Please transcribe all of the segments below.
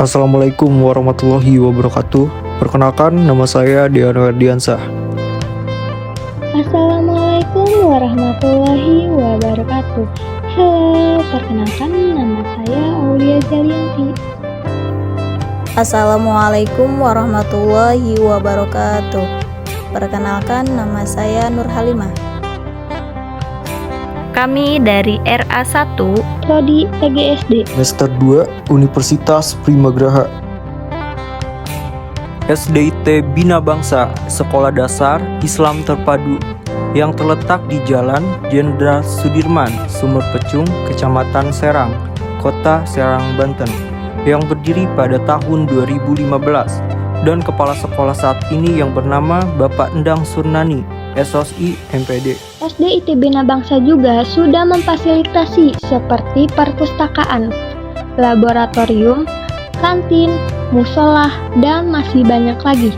Assalamualaikum warahmatullahi wabarakatuh. Perkenalkan, nama saya Dean Werdiansah. Assalamualaikum warahmatullahi wabarakatuh. Halo, perkenalkan nama saya Aulia Zalianti. Assalamualaikum warahmatullahi wabarakatuh. Perkenalkan, nama saya Nur Halimah. Kami dari RA1 Prodi PGSD. Semester 2 Universitas Primagraha. SDIT Bina Bangsa, Sekolah Dasar Islam Terpadu, yang terletak di Jalan Jenderal Sudirman, Sumber Pecung, Kecamatan Serang, Kota Serang, Banten, yang berdiri pada tahun 2015, dan kepala sekolah saat ini yang bernama Bapak Endang Surnani, SOSI MPD. SDIT Bina Bangsa juga sudah memfasilitasi seperti perpustakaan, laboratorium, kantin, musola, dan masih banyak lagi.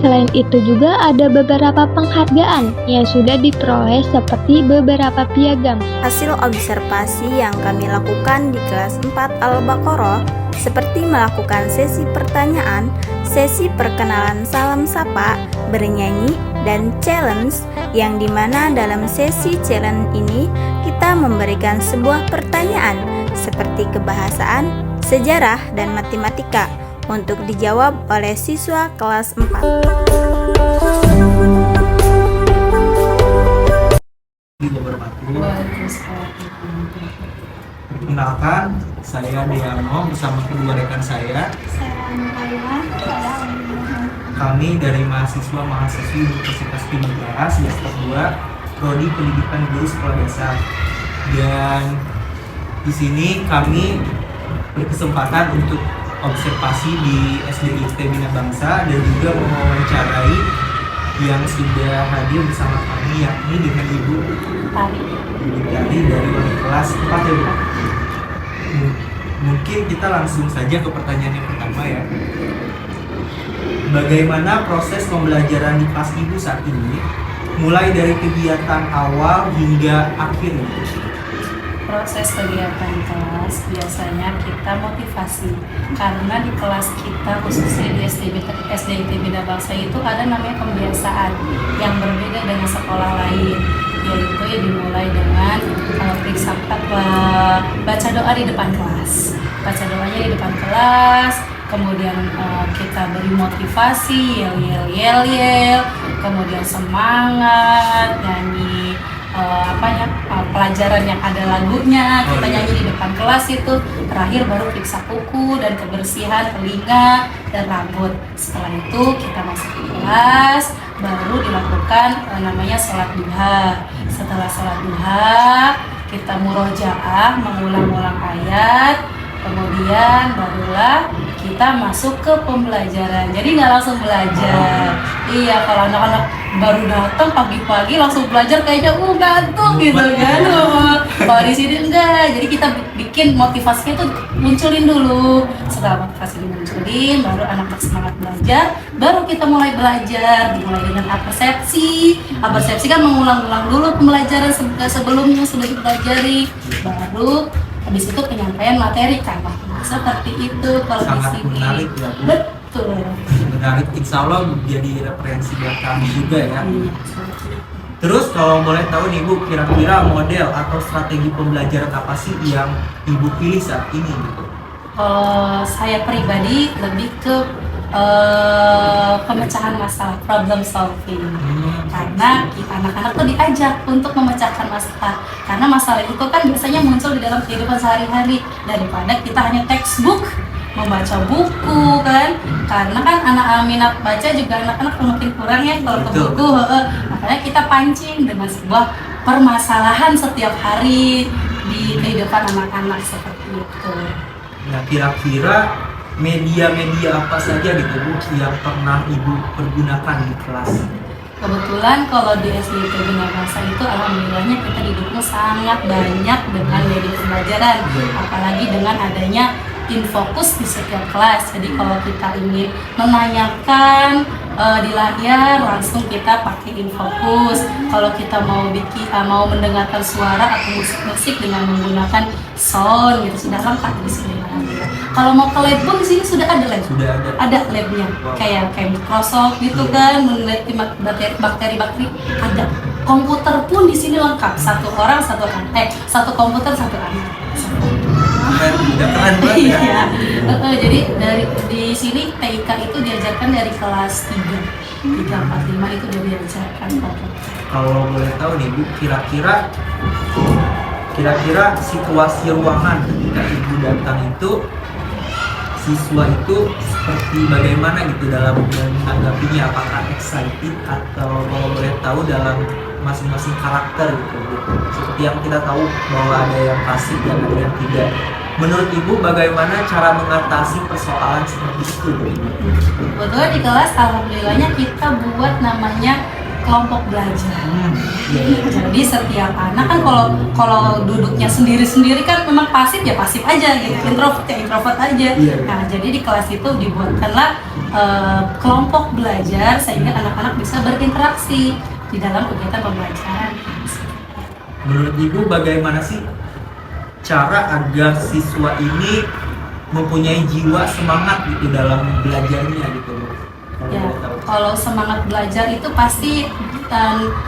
Selain itu juga ada beberapa penghargaan yang sudah diperoleh seperti beberapa piagam. Hasil observasi yang kami lakukan di kelas 4 Al-Baqarah seperti melakukan sesi pertanyaan, sesi perkenalan salam sapa, bernyanyi, dan challenge, yang dimana dalam sesi challenge ini kita memberikan sebuah pertanyaan seperti kebahasaan, sejarah, dan matematika untuk dijawab oleh siswa kelas 4. Perkenalkan, saya Deano bersama kedua rekan saya. Kami dari mahasiswa-mahasiswi Universitas Primagraha semester 2 Prodi Pendidikan Guru Sekolah Dasar. Dan di sini kami berkesempatan untuk observasi di SDIT Bina Bangsa dan juga mewawancarai yang sudah hadir bersama kami, yakni dengan Ibu Tari dari wali kelas 4 ya Bu. Mungkin kita langsung saja ke pertanyaan yang pertama ya. Bagaimana proses pembelajaran di kelas Ibu saat ini, mulai dari kegiatan awal hingga akhir? Proses kegiatan kelas biasanya kita motivasi, karena di kelas kita khususnya di SDIT Bina Bangsa itu ada namanya pembiasaan yang berbeda dengan sekolah lain, yaitu dimulai dengan periksa baca doa di depan kelas, baca doanya di depan kelas, kemudian kita beri motivasi, yel, kemudian semangat, nyanyi pelajaran yang ada lagunya, kita nyanyi di depan kelas itu. Terakhir baru periksa kuku dan kebersihan telinga dan rambut. Setelah itu kita masuk ke kelas, baru dilakukan namanya sholat duha. Setelah sholat duha, kita murojaah, mengulang-ulang ayat, kemudian barulah kita masuk ke pembelajaran. Jadi nggak langsung belajar. Iya, kalau anak-anak baru datang pagi-pagi langsung belajar kayaknya ngantuk gitu kan. Kalau di sini enggak. Jadi kita bikin motivasinya tuh munculin dulu. Setelah motivasi dimunculin, baru anak-anak semangat belajar, baru kita mulai belajar. Dimulai dengan apersepsi. Apersepsi kan mengulang-ulang dulu pembelajaran sebelumnya sudah dipelajari. Baru habis itu penyampaian materi kan, seperti itu kalau di sini. Menarik ya Bu. Betul. Menarik, insya Allah jadi referensi buat kami juga ya. Terus kalau boleh tahu nih Bu, kira-kira model atau strategi pembelajaran apa sih yang Ibu pilih saat ini gitu? Saya pribadi lebih ke pemecahan masalah, problem solving. Karena anak-anak tuh diajak untuk memecahkan masalah, karena masalah itu kan biasanya muncul di dalam kehidupan sehari-hari, daripada kita hanya textbook membaca buku kan. Karena kan anak minat baca juga anak-anak mungkin kurang ya kalau ke buku. Makanya kita pancing dengan sebuah permasalahan setiap hari di kehidupan anak-anak seperti itu. Nah, kira-kira media-media apa saja gitu Bu yang pernah Ibu pergunakan di kelas? Kebetulan kalau di SDIT Bina Bangsa itu alhamdulillahnya kita didukung sangat banyak dengan media pembelajaran, apalagi dengan adanya Infokus di setiap kelas. Jadi kalau kita ingin menanyakan di layar, langsung kita pakai Infokus. Kalau kita mau mendengarkan suara atau musik-musik dengan menggunakan sound gitu, sudah lengkap di sini. Kalau mau ke lab pun di sini sudah ada lab. Sudah ada. Ada labnya, Wow. kayak Microsoft gitu kan, meneliti bakteri-bakteri ada. Komputer pun di sini lengkap, satu satu komputer satu anak. Udah keren banget ya. Iya. Jadi di sini TIK itu diajarkan dari kelas 3, 3, 4, 5 itu udah diajarkan. Kalau boleh tahu nih Bu, kira-kira situasi ruangan ketika Ibu datang itu siswa itu seperti bagaimana gitu dalam menanggapinya, apakah excited atau kalau boleh tahu dalam masing-masing karakter gitu Bu. Seperti yang kita tahu bahwa ada yang pasif dan ada yang tidak. Menurut Ibu bagaimana cara mengatasi persoalan seperti itu Bu? Kebetulan di kelas alhamdulillahnya kita buat namanya kelompok belajar. Jadi setiap anak kan kalau duduknya sendiri-sendiri kan memang pasif ya pasif aja gitu, introvert ya introvert aja. Nah jadi di kelas itu dibuatkanlah kelompok belajar sehingga anak-anak bisa berinteraksi di dalam kegiatan pembelajaran. Menurut Ibu bagaimana sih cara agar siswa ini mempunyai jiwa semangat gitu dalam belajarnya gitu Bu? Kalau Ya, boleh tahu. kalau semangat belajar itu pasti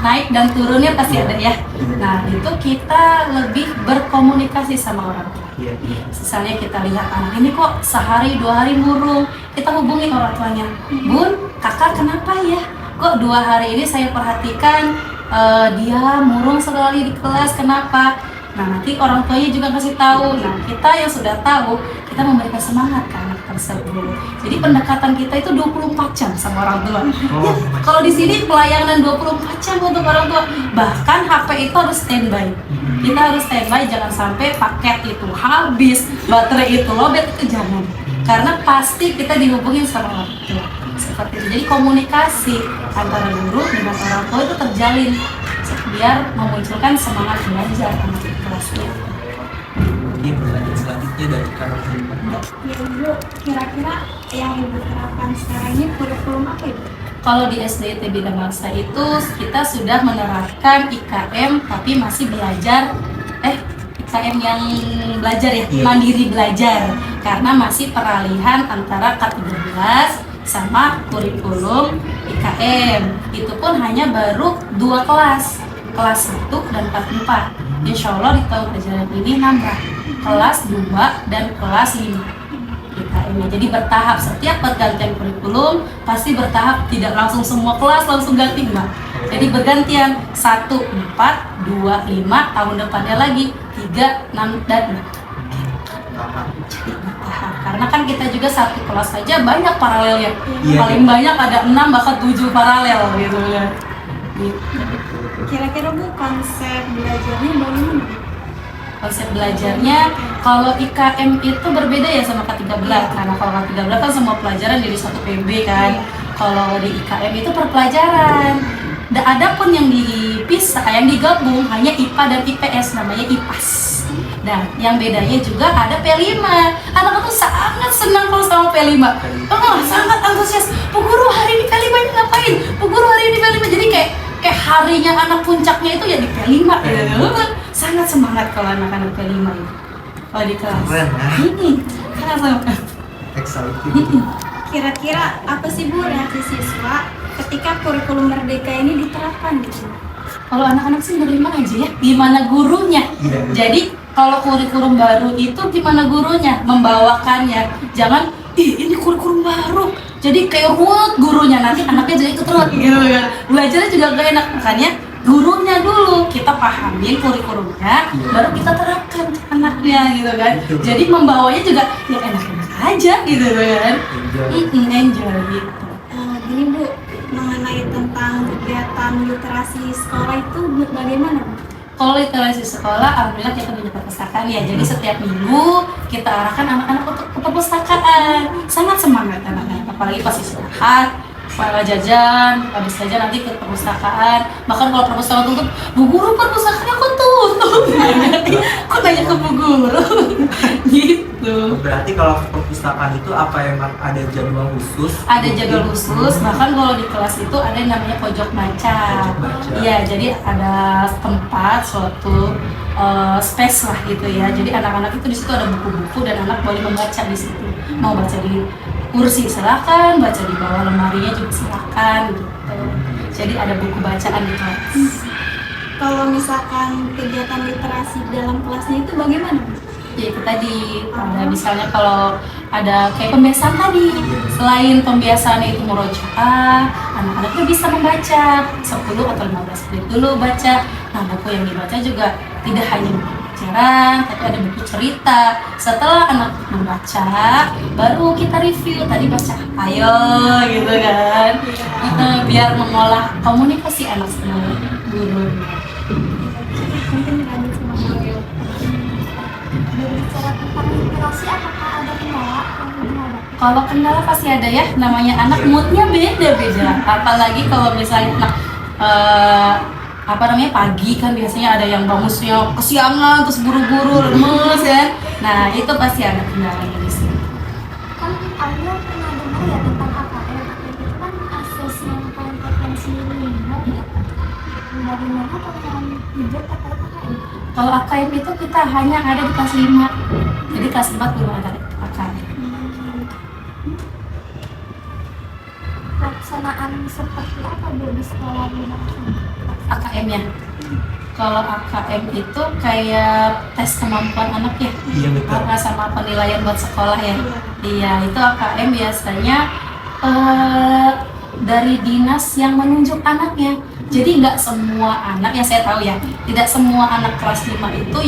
naik dan turunnya pasti ada ya. Nah itu kita lebih berkomunikasi sama orang tua. Iya. Misalnya kita lihat anak ini kok sehari 2 hari murung, kita hubungi orang tuanya, Bun, kakak kenapa ya? Kok 2 hari ini saya perhatikan dia murung sekali di kelas, kenapa? Nah nanti orang tuanya juga kasih tahu. Nah kita yang sudah tahu, kita memberikan semangat ke anak tersebut. Jadi pendekatan kita itu 24 jam sama orang tua. Oh, Kalau di sini pelayanan 24 jam untuk orang tua. Bahkan HP itu harus standby. Kita harus standby, jangan sampai paket itu habis, baterai itu lowbat, itu jangan. Karena pasti kita dihubungin sama orang tua. Seperti itu. Jadi komunikasi antara guru dengan orang tua itu terjalin biar memunculkan semangat belajar anak di kelasnya. Mungkin pertanyaan selanjutnya dari karakter Ibu. Ya Ibu, kira-kira yang Ibu terapkan sekarang ini kurikulum apa Ibu? Kalau di SDIT Bina Bangsa itu kita sudah menerapkan IKM tapi masih belajar IKM yang belajar ya, Iya. mandiri belajar karena masih peralihan antara K13 sama kurikulum IKM. Itu pun hanya baru 2 kelas 1 dan 4. Insya Allah di tahun ajaran ini nambah kelas 2 dan kelas 5 IKM-nya. Jadi bertahap, setiap pergantian kurikulum pasti bertahap, tidak langsung semua kelas langsung ganti enggak. Jadi bergantian 1, 4, 2, 5, tahun depannya lagi 3, 6, dan 6. Jadi bertahap. Karena kan kita juga satu kelas saja banyak paralelnya. Iya. Paling banyak ada 6 bahkan 7 paralel gitu ya. Gitu. Kira-kira Bu, konsep belajarnya bagaimana? Konsep belajarnya kalau IKM itu berbeda ya sama K13 karena kalau K13 kan semua pelajaran jadi satu PB kan. Kalau di IKM itu per pelajaran. Ada pun yang dipisah, yang digabung hanya IPA dan IPS, namanya IPAS. Nah, yang bedanya juga ada P5. Anak-anak tuh sangat senang kalau sama P5. Oh, sangat antusias. Bu Guru hari ini P5-nya ngapain? Bu Guru hari ini P5. Jadi kayak harinya anak puncaknya itu ya di P5 gitu. Sangat semangat kalau anak-anak P5 itu. Kalau di kelas. Keren ya. Sangat semangat. Excited. Kira-kira apa sih Bu reaksi siswa ketika kurikulum merdeka ini diterapkan gitu? Kalau anak-anak sih menerima aja ya, gimana gurunya. Iya. Jadi kalau kurikulum baru itu gimana gurunya membawakannya. Jangan, ini kurikulum baru, jadi kayak ruwet gurunya, nanti anaknya jadi ikut ruwet gitu kan. Belajarnya juga gak enak, makanya gurunya dulu kita pahamin kurikulumnya, baru kita terapkan ke anaknya gitu kan. Betul. Jadi membawanya juga ya enak-enak aja gitu kan. Enjoy. Enjoy gitu. Gini Bu, mengenai tentang kegiatan literasi sekolah itu bagaimana Bu? Kalau literasi sekolah, alhamdulillah kita punya perpustakaan ya. Jadi setiap minggu kita arahkan anak-anak untuk ke perpustakaan. Sangat semangat anak-anak, apalagi pas istirahat, para jajan, habis jajan nanti ke perpustakaan. Bahkan kalau perpustakaan tutup, Bu Guru perpustakaannya kok tutup? Kok nanya ke Bu Guru? Gitu. Berarti kalau perpustakaan itu apa emang ada jadwal khusus? Ada jadwal khusus, bahkan kalau di kelas itu ada yang namanya pojok baca. Pojok baca. Iya, jadi ada tempat suatu space lah gitu ya. Jadi anak-anak itu di situ ada buku-buku dan anak boleh membaca di situ. Mau baca di kursi silakan, baca di bawah lemarinya juga silakan gitu. Jadi ada buku bacaan di kelas. Kalau misalkan kegiatan literasi dalam kelasnya itu bagaimana? Ya itu tadi, ada misalnya kalau ada kayak pembiasaan tadi, selain pembiasaan itu murojaah, anak-anak juga bisa membaca 10 atau 15 menit dulu baca. Nah, buku yang dibaca juga tidak hanya buku pelajaran, tapi ada buku cerita. Setelah anak membaca, baru kita review tadi baca apa, ayo gitu kan. Biar mengolah komunikasi anak sama guru. Mungkin lanjut sama Mario. Berbicara tentang literasi, apakah ada kendala yang dihadapi? Kalau kendala pasti ada ya, namanya anak moodnya beda-beda. Apalagi kalau misalnya anak pagi kan biasanya ada yang bangunnya kesiangan terus buru-buru lemes kan. Nah itu pasti ada kendalanya di sini. Kan Alia pernah dengar ya tentang AKM. Itu kan asesmen kompetensi lingkungan ya. Bagaimana teman ibu terkait AKM? Kalau AKM itu kita hanya ada di kelas 5, jadi kelas 4 belum ada AKM. Pelaksanaan seperti apa Bu di sekolah Bu? AKM-nya, kalau AKM itu kayak tes kemampuan anak ya, Iya betul. sama penilaian buat sekolah ya. Iya itu AKM biasanya dari dinas yang menunjuk anaknya. Jadi nggak semua anak, yang saya tahu ya, tidak semua anak kelas 5 itu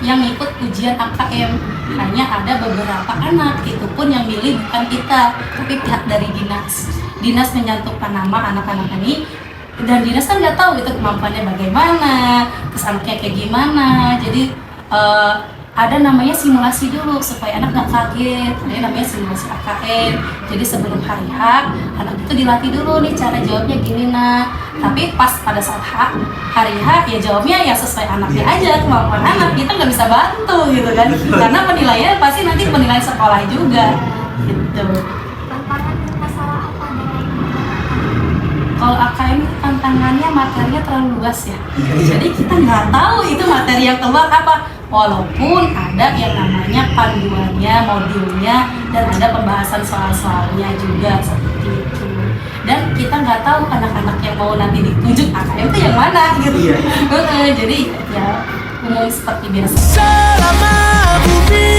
yang ikut ujian AKM. Hanya ada beberapa anak, itu pun yang milih bukan kita, tapi pihak dari dinas. Dinas menyantumkan nama anak-anak ini, dan dinas kan nggak tahu itu kemampuannya bagaimana, terus anaknya kayak gimana. Jadi ada namanya simulasi dulu supaya anak nggak kaget. Ada yang namanya simulasi AKM. Jadi sebelum hari H, anak itu dilatih dulu nih cara jawabnya gini nak. Tapi pas pada saat hari H ya jawabnya ya sesuai anaknya aja, kemampuan anak. Kita nggak bisa bantu gitu kan. Karena penilaian pasti nanti penilaian sekolah juga gitu. Tantangan dan masalah apa dalam Kalau AKM itu tantangannya materinya terlalu luas ya. Jadi kita nggak tahu itu materi yang keluar apa. Walaupun ada yang namanya panduannya, modulnya, dan ada pembahasan soal-soalnya juga seperti itu. Dan kita nggak tahu anak-anak yang mau nanti ditunjuk AKM itu yang mana gitu. Iya. Jadi ya umum seperti biasa. Selama bumi